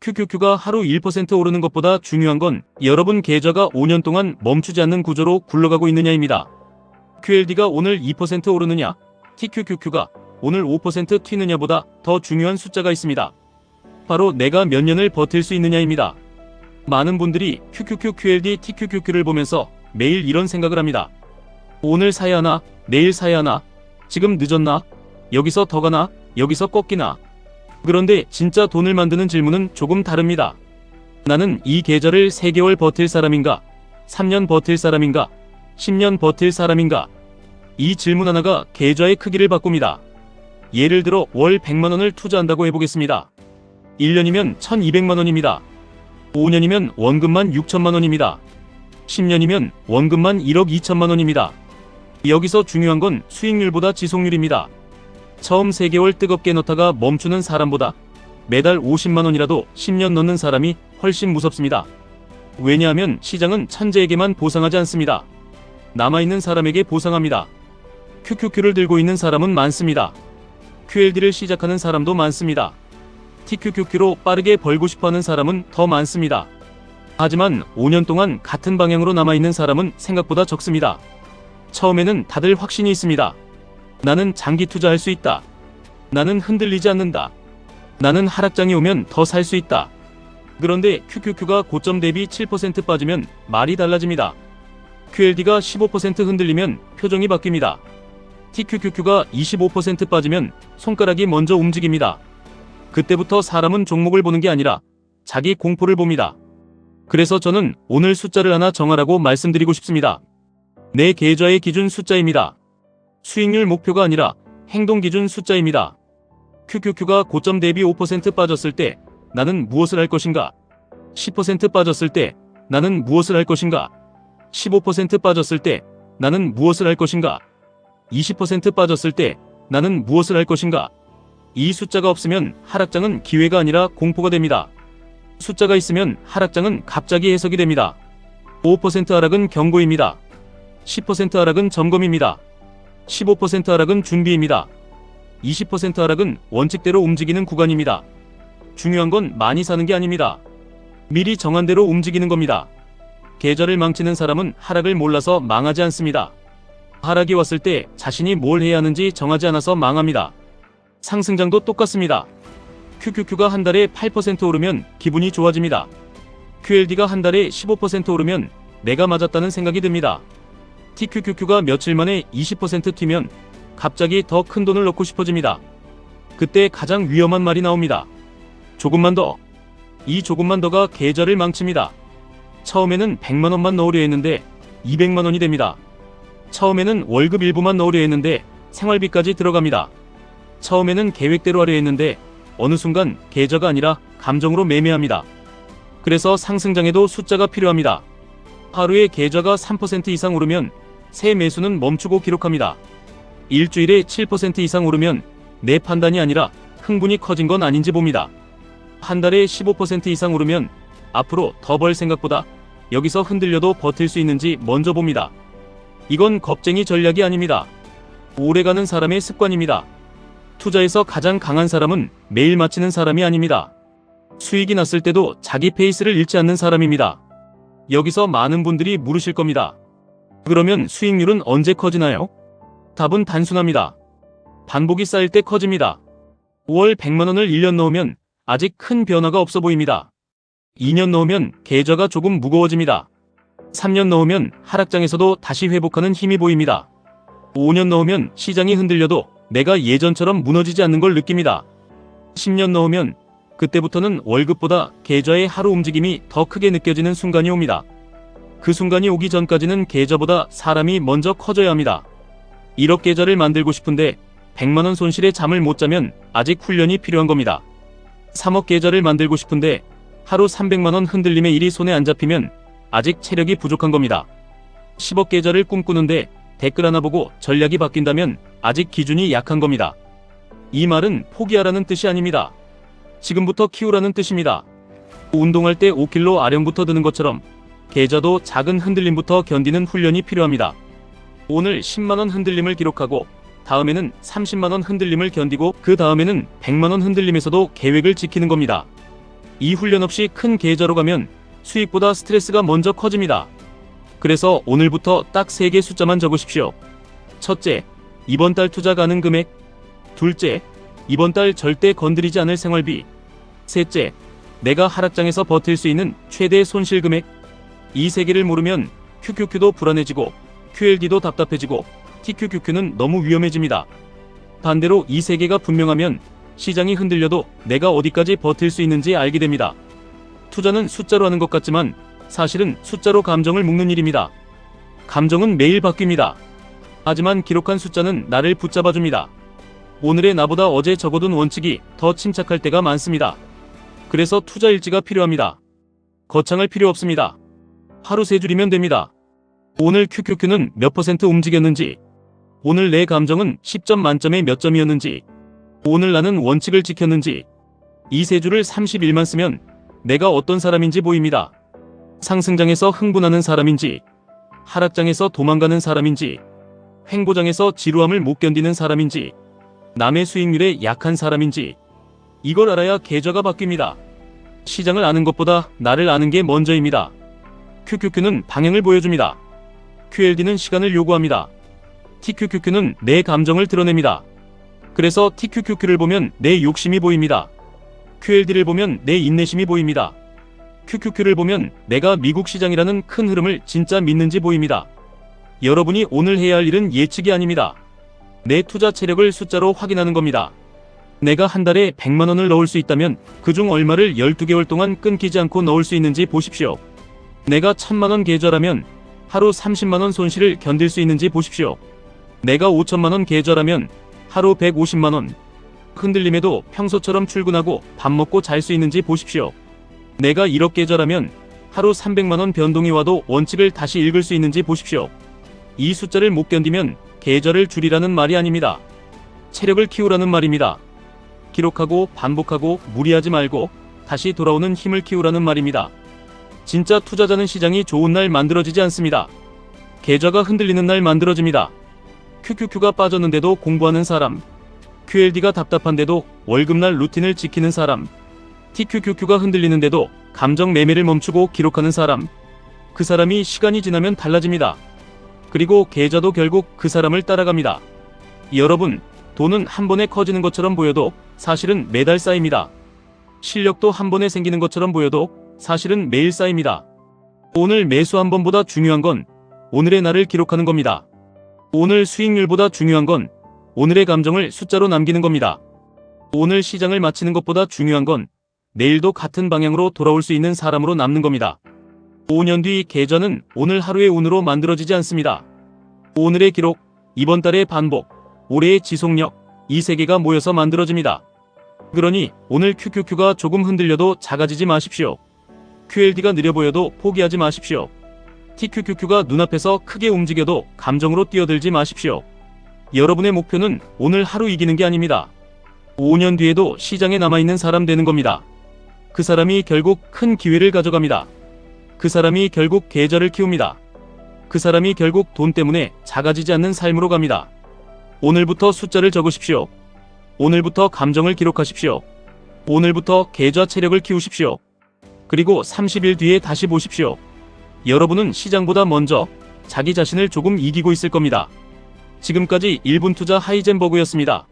QQQ가 하루 1% 오르는 것보다 중요한 건 여러분 계좌가 5년 동안 멈추지 않는 구조로 굴러가고 있느냐입니다. QLD가 오늘 2% 오르느냐, TQQQ가 오늘 5% 튀느냐보다 더 중요한 숫자가 있습니다. 바로 내가 몇 년을 버틸 수 있느냐입니다. 많은 분들이 QQQ, QLD, TQQQ를 보면서 매일 이런 생각을 합니다. 오늘 사야 하나, 내일 사야 하나, 지금 늦었나, 여기서 더 가나, 여기서 꺾이나. 그런데 진짜 돈을 만드는 질문은 조금 다릅니다. 나는 이 계좌를 3개월 버틸 사람인가, 3년 버틸 사람인가, 10년 버틸 사람인가? 이 질문 하나가 계좌의 크기를 바꿉니다. 예를 들어 월 100만원을 투자한다고 해보겠습니다. 1년이면 1200만원입니다. 5년이면 원금만 6천만원입니다. 10년이면 원금만 1억 2천만원입니다. 여기서 중요한 건 수익률보다 지속률입니다. 처음 3개월 뜨겁게 넣다가 멈추는 사람보다 매달 50만원이라도 10년 넣는 사람이 훨씬 무섭습니다. 왜냐하면 시장은 천재에게만 보상하지 않습니다. 남아있는 사람에게 보상합니다. QQQ를 들고 있는 사람은 많습니다. QLD를 시작하는 사람도 많습니다. TQQQ로 빠르게 벌고 싶어하는 사람은 더 많습니다. 하지만 5년 동안 같은 방향으로 남아있는 사람은 생각보다 적습니다. 처음에는 다들 확신이 있습니다. 나는 장기 투자할 수 있다. 나는 흔들리지 않는다. 나는 하락장이 오면 더 살 수 있다. 그런데 QQQ가 고점 대비 7% 빠지면 말이 달라집니다. QLD가 15% 흔들리면 표정이 바뀝니다. TQQQ가 25% 빠지면 손가락이 먼저 움직입니다. 그때부터 사람은 종목을 보는 게 아니라 자기 공포를 봅니다. 그래서 저는 오늘 숫자를 하나 정하라고 말씀드리고 싶습니다. 내 계좌의 기준 숫자입니다. 수익률 목표가 아니라 행동 기준 숫자입니다. QQQ가 고점 대비 5% 빠졌을 때 나는 무엇을 할 것인가? 10% 빠졌을 때 나는 무엇을 할 것인가? 15% 빠졌을 때 나는 무엇을 할 것인가? 20% 빠졌을 때 나는 무엇을 할 것인가? 이 숫자가 없으면 하락장은 기회가 아니라 공포가 됩니다. 숫자가 있으면 하락장은 갑자기 해석이 됩니다. 5% 하락은 경고입니다. 10% 하락은 점검입니다. 15% 하락은 준비입니다. 20% 하락은 원칙대로 움직이는 구간입니다. 중요한 건 많이 사는 게 아닙니다. 미리 정한 대로 움직이는 겁니다. 계좌를 망치는 사람은 하락을 몰라서 망하지 않습니다. 하락이 왔을 때 자신이 뭘 해야 하는지 정하지 않아서 망합니다. 상승장도 똑같습니다. QQQ가 한 달에 8% 오르면 기분이 좋아집니다. QLD가 한 달에 15% 오르면 내가 맞았다는 생각이 듭니다. TQQQ가 며칠 만에 20% 튀면 갑자기 더 큰 돈을 넣고 싶어집니다. 그때 가장 위험한 말이 나옵니다. 조금만 더. 이 조금만 더가 계좌를 망칩니다. 처음에는 100만원만 넣으려 했는데 200만원이 됩니다. 처음에는 월급 일부만 넣으려 했는데 생활비까지 들어갑니다. 처음에는 계획대로 하려 했는데 어느 순간 계좌가 아니라 감정으로 매매합니다. 그래서 상승장에도 숫자가 필요합니다. 하루에 계좌가 3% 이상 오르면 새 매수는 멈추고 기록합니다. 일주일에 7% 이상 오르면 내 판단이 아니라 흥분이 커진 건 아닌지 봅니다. 한 달에 15% 이상 오르면 앞으로 더 벌 생각보다 여기서 흔들려도 버틸 수 있는지 먼저 봅니다. 이건 겁쟁이 전략이 아닙니다. 오래가는 사람의 습관입니다. 투자에서 가장 강한 사람은 매일 마치는 사람이 아닙니다. 수익이 났을 때도 자기 페이스를 잃지 않는 사람입니다. 여기서 많은 분들이 물으실 겁니다. 그러면 수익률은 언제 커지나요? 답은 단순합니다. 반복이 쌓일 때 커집니다. 5월 100만원을 1년 넣으면 아직 큰 변화가 없어 보입니다. 2년 넣으면 계좌가 조금 무거워집니다. 3년 넣으면 하락장에서도 다시 회복하는 힘이 보입니다. 5년 넣으면 시장이 흔들려도 내가 예전처럼 무너지지 않는 걸 느낍니다. 10년 넣으면 그때부터는 월급보다 계좌의 하루 움직임이 더 크게 느껴지는 순간이 옵니다. 그 순간이 오기 전까지는 계좌보다 사람이 먼저 커져야 합니다. 1억 계좌를 만들고 싶은데 100만원 손실에 잠을 못 자면 아직 훈련이 필요한 겁니다. 3억 계좌를 만들고 싶은데 하루 300만원 흔들림의 일이 손에 안 잡히면 아직 체력이 부족한 겁니다. 10억 계좌를 꿈꾸는데 댓글 하나 보고 전략이 바뀐다면 아직 기준이 약한 겁니다. 이 말은 포기하라는 뜻이 아닙니다. 지금부터 키우라는 뜻입니다. 운동할 때 5kg 아령부터 드는 것처럼 계좌도 작은 흔들림부터 견디는 훈련이 필요합니다. 오늘 10만원 흔들림을 기록하고 다음에는 30만원 흔들림을 견디고 그 다음에는 100만원 흔들림에서도 계획을 지키는 겁니다. 이 훈련 없이 큰 계좌로 가면 수익보다 스트레스가 먼저 커집니다. 그래서 오늘부터 딱 3개 숫자만 적으십시오. 첫째, 이번 달 투자 가능 금액. 둘째, 이번 달 절대 건드리지 않을 생활비. 셋째, 내가 하락장에서 버틸 수 있는 최대 손실 금액. 이 3개를 모르면 QQQ도 불안해지고 QLD도 답답해지고 TQQQ는 너무 위험해집니다. 반대로 이 3개가 분명하면 시장이 흔들려도 내가 어디까지 버틸 수 있는지 알게 됩니다. 투자는 숫자로 하는 것 같지만 사실은 숫자로 감정을 묶는 일입니다. 감정은 매일 바뀝니다. 하지만 기록한 숫자는 나를 붙잡아줍니다. 오늘의 나보다 어제 적어둔 원칙이 더 침착할 때가 많습니다. 그래서 투자 일지가 필요합니다. 거창할 필요 없습니다. 하루 3줄이면 됩니다. 오늘 QQQ는 몇 % 움직였는지, 오늘 내 감정은 10점 만점에 몇 점이었는지, 오늘 나는 원칙을 지켰는지, 이 3줄을 30일만 쓰면 내가 어떤 사람인지 보입니다. 상승장에서 흥분하는 사람인지, 하락장에서 도망가는 사람인지, 횡보장에서 지루함을 못 견디는 사람인지, 남의 수익률에 약한 사람인지, 이걸 알아야 계좌가 바뀝니다. 시장을 아는 것보다 나를 아는 게 먼저입니다. QQQ는 방향을 보여줍니다. QLD는 시간을 요구합니다. TQQQ는 내 감정을 드러냅니다. 그래서 TQQQ를 보면 내 욕심이 보입니다. QLD를 보면 내 인내심이 보입니다. QQQ를 보면 내가 미국 시장이라는 큰 흐름을 진짜 믿는지 보입니다. 여러분이 오늘 해야 할 일은 예측이 아닙니다. 내 투자 체력을 숫자로 확인하는 겁니다. 내가 한 달에 100만 원을 넣을 수 있다면 그중 얼마를 12개월 동안 끊기지 않고 넣을 수 있는지 보십시오. 내가 1000만 원 계좌라면 하루 30만 원 손실을 견딜 수 있는지 보십시오. 내가 5천만 원 계좌라면 하루 150만 원. 흔들림에도 평소처럼 출근하고 밥 먹고 잘 수 있는지 보십시오. 내가 1억 계좌라면 하루 300만 원 변동이 와도 원칙을 다시 읽을 수 있는지 보십시오. 이 숫자를 못 견디면 계좌를 줄이라는 말이 아닙니다. 체력을 키우라는 말입니다. 기록하고 반복하고 무리하지 말고 다시 돌아오는 힘을 키우라는 말입니다. 진짜 투자자는 시장이 좋은 날 만들어지지 않습니다. 계좌가 흔들리는 날 만들어집니다. QQQ가 빠졌는데도 공부하는 사람, QLD가 답답한데도 월급날 루틴을 지키는 사람, TQQQ가 흔들리는데도 감정 매매를 멈추고 기록하는 사람, 그 사람이 시간이 지나면 달라집니다. 그리고 계좌도 결국 그 사람을 따라갑니다. 여러분, 돈은 한 번에 커지는 것처럼 보여도 사실은 매달 쌓입니다. 실력도 한 번에 생기는 것처럼 보여도 사실은 매일 쌓입니다. 오늘 매수 한 번보다 중요한 건 오늘의 날을 기록하는 겁니다. 오늘 수익률보다 중요한 건 오늘의 감정을 숫자로 남기는 겁니다. 오늘 시장을 마치는 것보다 중요한 건 내일도 같은 방향으로 돌아올 수 있는 사람으로 남는 겁니다. 5년 뒤 계좌는 오늘 하루의 운으로 만들어지지 않습니다. 오늘의 기록, 이번 달의 반복, 올해의 지속력, 이 3개가 모여서 만들어집니다. 그러니 오늘 QQQ가 조금 흔들려도 작아지지 마십시오. QLD가 느려 보여도 포기하지 마십시오. TQQQ가 눈앞에서 크게 움직여도 감정으로 뛰어들지 마십시오. 여러분의 목표는 오늘 하루 이기는 게 아닙니다. 5년 뒤에도 시장에 남아있는 사람 되는 겁니다. 그 사람이 결국 큰 기회를 가져갑니다. 그 사람이 결국 계좌를 키웁니다. 그 사람이 결국 돈 때문에 작아지지 않는 삶으로 갑니다. 오늘부터 숫자를 적으십시오. 오늘부터 감정을 기록하십시오. 오늘부터 계좌 체력을 키우십시오. 그리고 30일 뒤에 다시 보십시오. 여러분은 시장보다 먼저 자기 자신을 조금 이기고 있을 겁니다. 지금까지 1분 투자 하이젠버그였습니다.